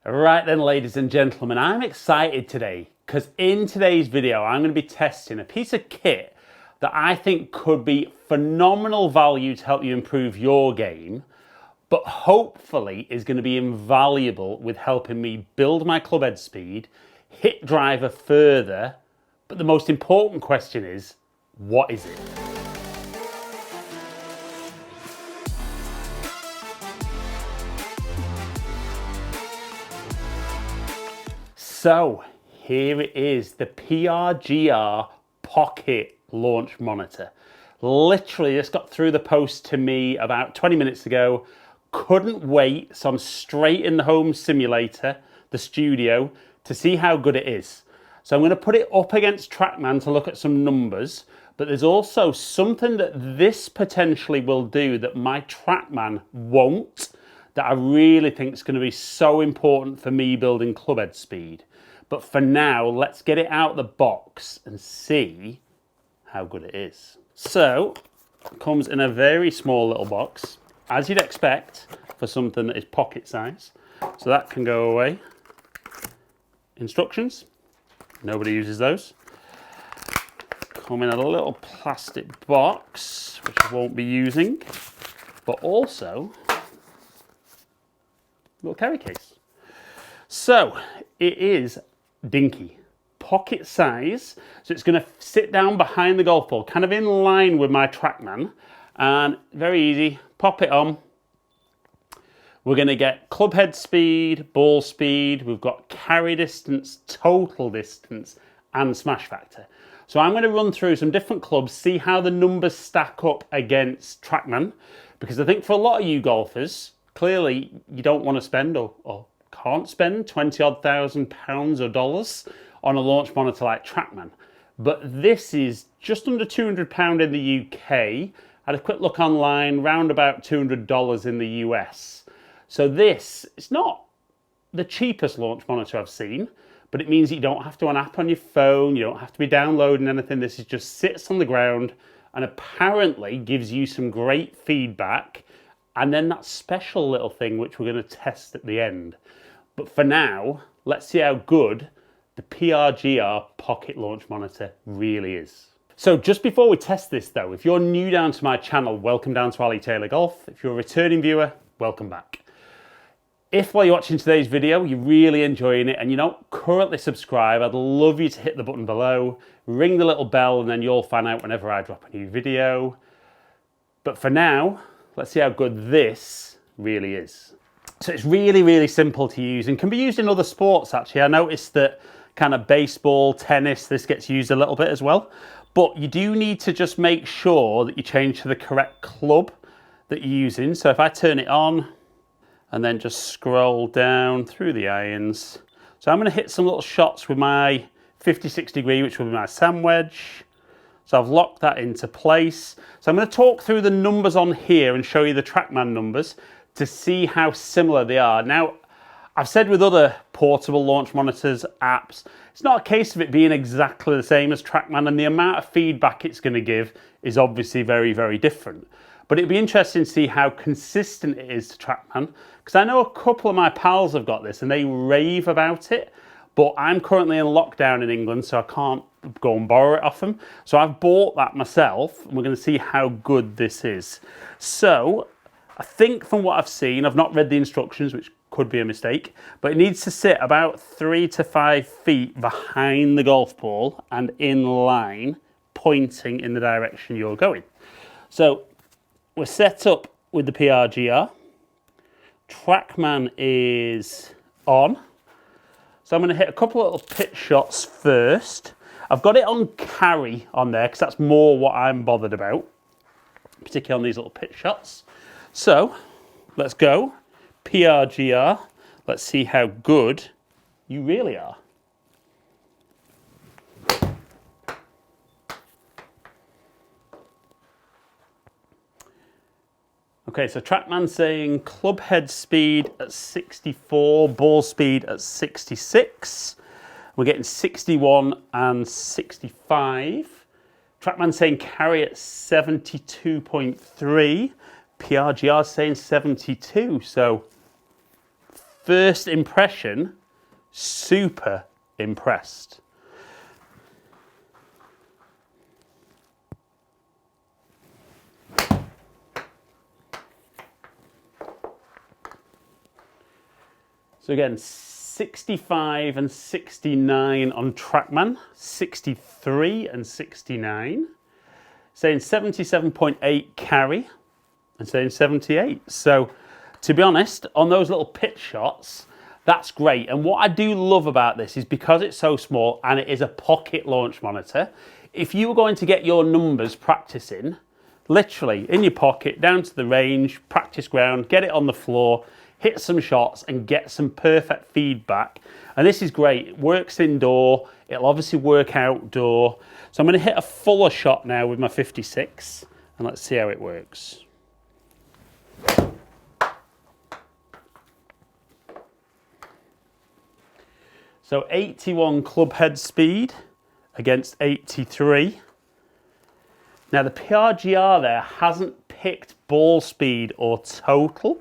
Right then, ladies and gentlemen, I'm excited today because in today's video I'm going to be testing a piece of kit that I think could be phenomenal value to help you improve your game, but hopefully is going to be invaluable with helping me build my club head speed, hit driver further, but the most important question is, what is it? So here it is, the Prgr Pocket Launch Monitor. Literally just got through the post to me about 20 minutes ago. Couldn't wait, so I'm straight in the home simulator, the studio, to see how good it is. So I'm going to put it up against Trackman to look at some numbers, but there's also something that this potentially will do that my Trackman won't, that I really think is going to be so important for me building club head speed. But for now, let's get it out of the box and see how good it is. So, it comes in a very small little box, as you'd expect for something that is pocket size. So that can go away. Instructions, nobody uses those. Come in a little plastic box, which I won't be using, but also a little carry case. So it is dinky, pocket size, so it's going to sit down behind the golf ball, kind of in line with my Trackman, and very easy, pop it on. We're going to get club head speed, ball speed, we've got carry distance, total distance, and smash factor. So I'm going to run through some different clubs, see how the numbers stack up against Trackman, because I think for a lot of you golfers, clearly you don't want to spend or can't spend 20-odd thousand pounds or dollars on a launch monitor like Trackman. But this is just under £200 in the UK. I had a quick look online, round about $200 in the US. So this, it's not the cheapest launch monitor I've seen, but it means you don't have to have an app on your phone, you don't have to be downloading anything. This is just sits on the ground and apparently gives you some great feedback. And then that special little thing which we're going to test at the end. But for now, let's see how good the Prgr Pocket Launch Monitor really is. So just before we test this though, if you're new down to my channel, welcome down to Ali Taylor Golf. If you're a returning viewer, welcome back. If while you're watching today's video, you're really enjoying it and you don't currently subscribe, I'd love you to hit the button below, ring the little bell, and then you'll find out whenever I drop a new video. But for now, let's see how good this really is. So it's really, really simple to use and can be used in other sports actually. I noticed that kind of baseball, tennis, this gets used a little bit as well. But you do need to just make sure that you change to the correct club that you're using. So if I turn it on and then just scroll down through the irons. So I'm going to hit some little shots with my 56 degree, which will be my sand wedge. So I've locked that into place. So I'm going to talk through the numbers on here and show you the Trackman numbers to see how similar they are. Now, I've said with other portable launch monitors, apps, it's not a case of it being exactly the same as Trackman, and the amount of feedback it's going to give is obviously very, very different. But it'd be interesting to see how consistent it is to Trackman, because I know a couple of my pals have got this and they rave about it, but I'm currently in lockdown in England, so I can't go and borrow it off them. So I've bought that myself, and we're going to see how good this is. So I think from what I've seen, I've not read the instructions, which could be a mistake, but it needs to sit about 3 to 5 feet behind the golf ball and in line, pointing in the direction you're going. So we're set up with the Prgr. Trackman is on. So I'm going to hit a couple of little pitch shots first. I've got it on carry on there because that's more what I'm bothered about, particularly on these little pitch shots. So let's go. Prgr. Let's see how good you really are. Okay, so Trackman saying club head speed at 64, ball speed at 66. We're getting 61 and 65. Trackman saying carry at 72.3. Prgr saying 72. So first impression, super impressed. So again, 65 and 69 on Trackman, 63 and 69, saying 77.8 carry, and saying 78. So to be honest, on those little pitch shots, that's great. And what I do love about this is because it's so small and it is a pocket launch monitor, if you were going to get your numbers practicing, literally in your pocket, down to the range, practice ground, get it on the floor, hit some shots and get some perfect feedback. And this is great. It works indoor. It'll obviously work outdoor. So I'm going to hit a fuller shot now with my 56 and let's see how it works. So 81 club head speed against 83. Now the PRGR there hasn't picked ball speed or total.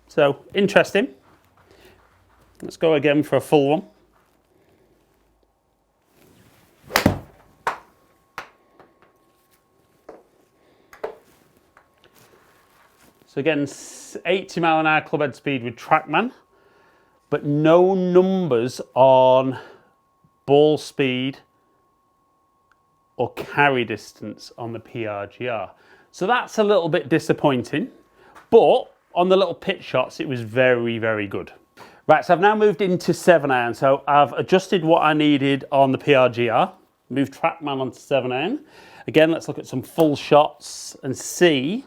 So interesting. Let's go again for a full one. So again, 80 mile an hour club head speed with Trackman, but no numbers on ball speed or carry distance on the PRGR. So that's a little bit disappointing, but on the little pitch shots, it was very, very good. Right, so I've now moved into 7 iron. So I've adjusted what I needed on the PRGR, moved Trackman onto 7 iron. Again, let's look at some full shots and see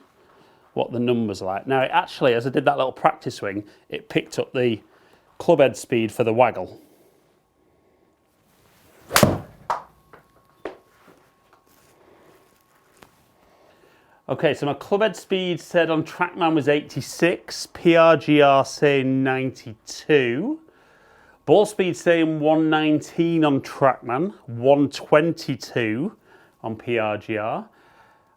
what the numbers are like. Now, it actually, as I did that little practice swing, it picked up the club head speed for the waggle. Okay, so my club head speed said on Trackman was 86, PRGR saying 92, ball speed saying 119 on Trackman, 122 on PRGR,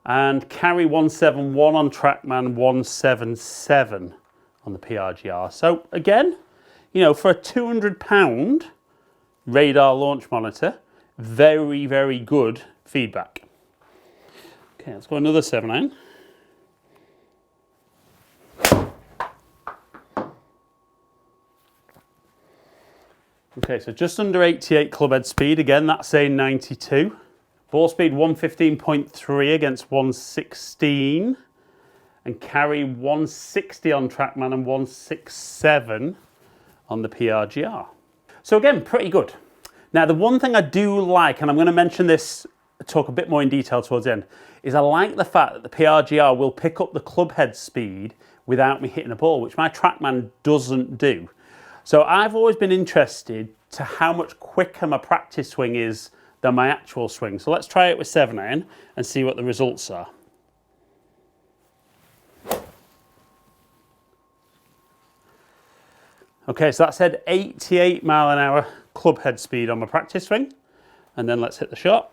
and carry 171 on Trackman, 177 on the PRGR. So again, you know, for a £200 radar launch monitor, very, very good feedback. Okay, let's go another 7 iron. Okay, so just under 88 club head speed. Again, that's saying 92. Ball speed 115.3 against 116. And carry 160 on Trackman and 167 on the PRGR. So again, pretty good. Now, the one thing I do like, and I'm going to mention this, talk a bit more in detail towards the end, is I like the fact that the PRGR will pick up the club head speed without me hitting a ball, which my Trackman doesn't do. So I've always been interested to how much quicker my practice swing is than my actual swing. So let's try it with 7 iron and see what the results are. Okay, so that said 88 mile an hour club head speed on my practice swing. And then let's hit the shot.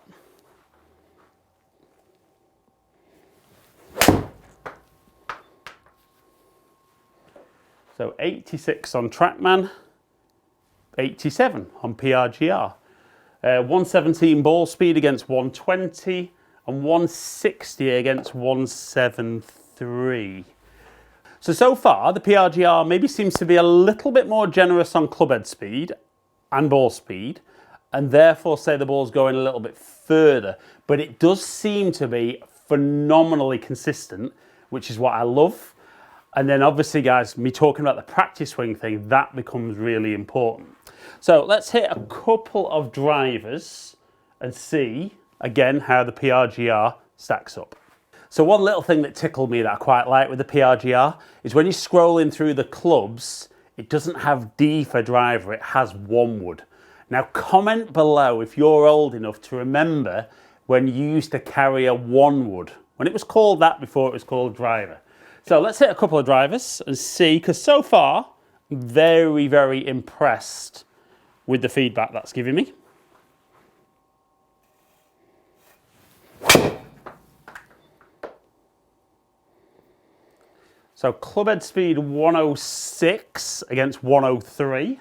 So 86 on Trackman, 87 on PRGR. 117 ball speed against 120 and 160 against 173. So far, the PRGR maybe seems to be a little bit more generous on club head speed and ball speed, and therefore say the ball's going a little bit further. But it does seem to be phenomenally consistent, which is what I love. And then obviously, guys, me talking about the practice swing thing, that becomes really important. So let's hit a couple of drivers and see, again, how the PRGR stacks up. So one little thing that tickled me that I quite like with the PRGR is when you're scrolling through the clubs, it doesn't have D for driver, it has one wood. Now comment below if you're old enough to remember when you used to carry a one wood, when it was called that before it was called driver. So let's hit a couple of drivers and see, because so far, I'm very, very impressed with the feedback that's giving me. So club head speed 106 against 103.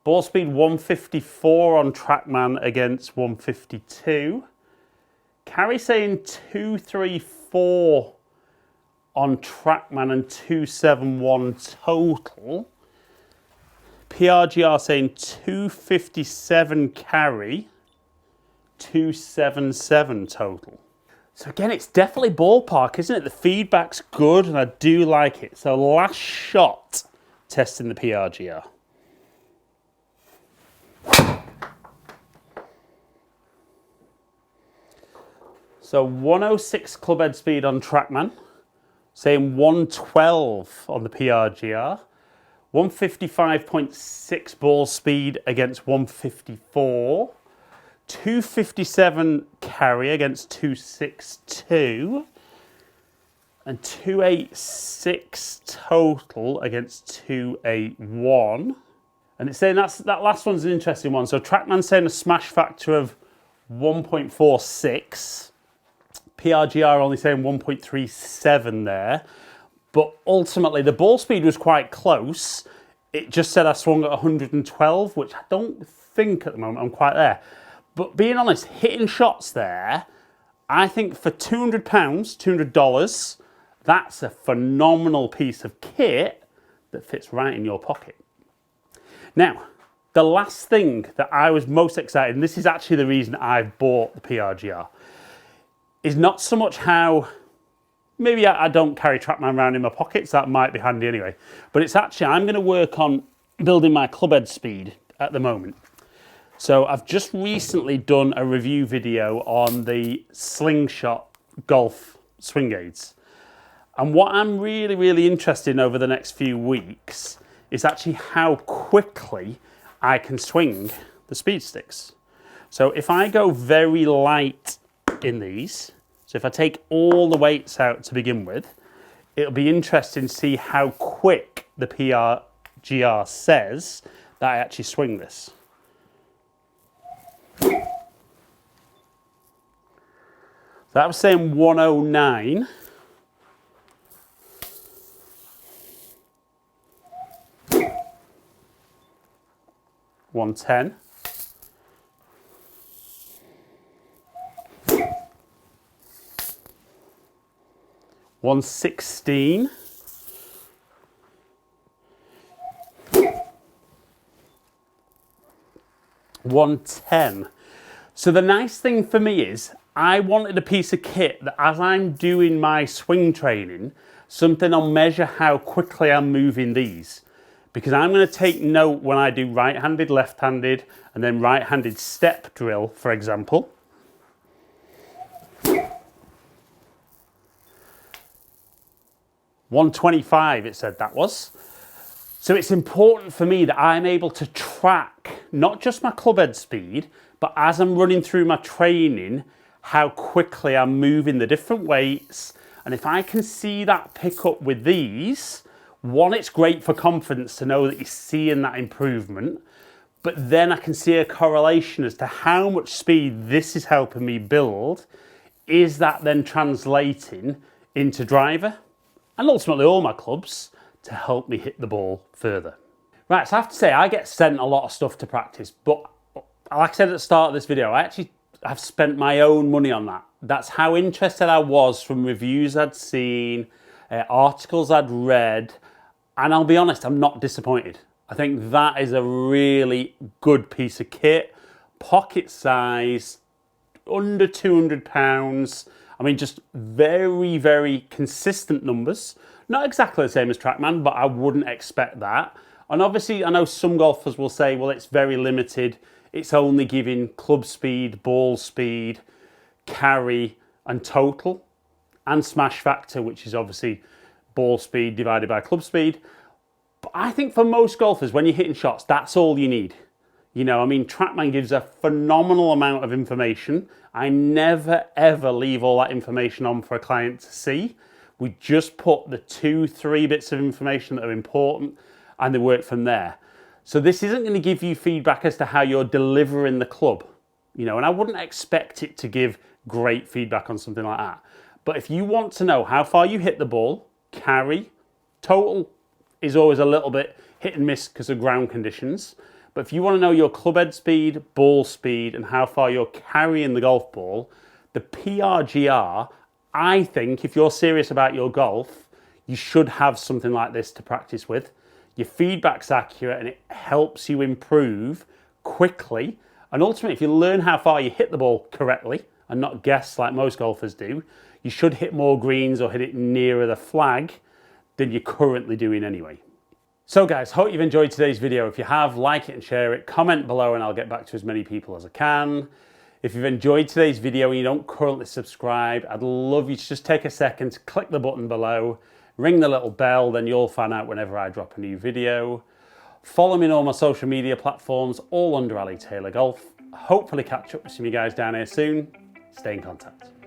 Ball speed 154 on Trackman against 152. Carry saying 234 on Trackman and 271 total. Prgr saying 257 carry, 277 total. So again, it's definitely ballpark, isn't it? The feedback's good and I do like it. So last shot, testing the Prgr. So 106 club head speed on Trackman, saying 112 on the Prgr, 155.6 ball speed against 154, 257 carry against 262, and 286 total against 281. And it's saying that last one's an interesting one. So Trackman's saying a smash factor of 1.46. Prgr only saying 1.37 there. But ultimately, the ball speed was quite close. It just said I swung at 112, which I don't think at the moment I'm quite there. But being honest, hitting shots there, I think for £200, $200, that's a phenomenal piece of kit that fits right in your pocket. Now, the last thing that I was most excited, and this is actually the reason I bought the Prgr, is not so much how, maybe I don't carry Trackman around in my pockets, that might be handy anyway, but it's actually, I'm going to work on building my club head speed at the moment. So I've just recently done a review video on the Slingshot golf swing aids. And what I'm really, really interested in over the next few weeks is actually how quickly I can swing the speed sticks. So if I go very light in these, so if I take all the weights out to begin with, it'll be interesting to see how quick the Prgr says that I actually swing this. That was saying 109. $110. 116. 110. So the nice thing for me is I wanted a piece of kit that as I'm doing my swing training, something I'll measure how quickly I'm moving these. Because I'm going to take note when I do right-handed, left-handed, and then right-handed step drill, for example. 125 it said that was. So it's important for me that I'm able to track not just my club head speed, but as I'm running through my training, how quickly I'm moving the different weights. And if I can see that pick up with these, one, it's great for confidence to know that you're seeing that improvement, but then I can see a correlation as to how much speed this is helping me build. Is that then translating into driver? And ultimately all my clubs to help me hit the ball further. Right, so I have to say, I get sent a lot of stuff to practice, but like I said at the start of this video, I actually have spent my own money on that. That's how interested I was from reviews I'd seen, articles I'd read, and I'll be honest, I'm not disappointed. I think that is a really good piece of kit, pocket size, under £200. I mean, just very, very consistent numbers. Not exactly the same as Trackman, but I wouldn't expect that. And obviously, I know some golfers will say, well, it's very limited. It's only giving club speed, ball speed, carry, and total, and smash factor, which is obviously ball speed divided by club speed. But I think for most golfers, when you're hitting shots, that's all you need. You know, I mean, Trackman gives a phenomenal amount of information. I never, ever leave all that information on for a client to see. We just put the 2-3 bits of information that are important and they work from there. So this isn't going to give you feedback as to how you're delivering the club, you know, and I wouldn't expect it to give great feedback on something like that. But if you want to know how far you hit the ball, carry, Total is always a little bit hit and miss because of ground conditions. But if you want to know your club head speed, ball speed, and how far you're carrying the golf ball, the Prgr, I think if you're serious about your golf, you should have something like this to practice with. Your feedback's accurate and it helps you improve quickly. And ultimately, if you learn how far you hit the ball correctly and not guess like most golfers do, you should hit more greens or hit it nearer the flag than you're currently doing anyway. So guys, hope you've enjoyed today's video. If you have, like it and share it, comment below and I'll get back to as many people as I can. If you've enjoyed today's video and you don't currently subscribe, I'd love you to just take a second, click the button below, ring the little bell, then you'll find out whenever I drop a new video. Follow me on all my social media platforms, all under Ali Taylor Golf. Hopefully catch up with some of you guys down here soon. Stay in contact.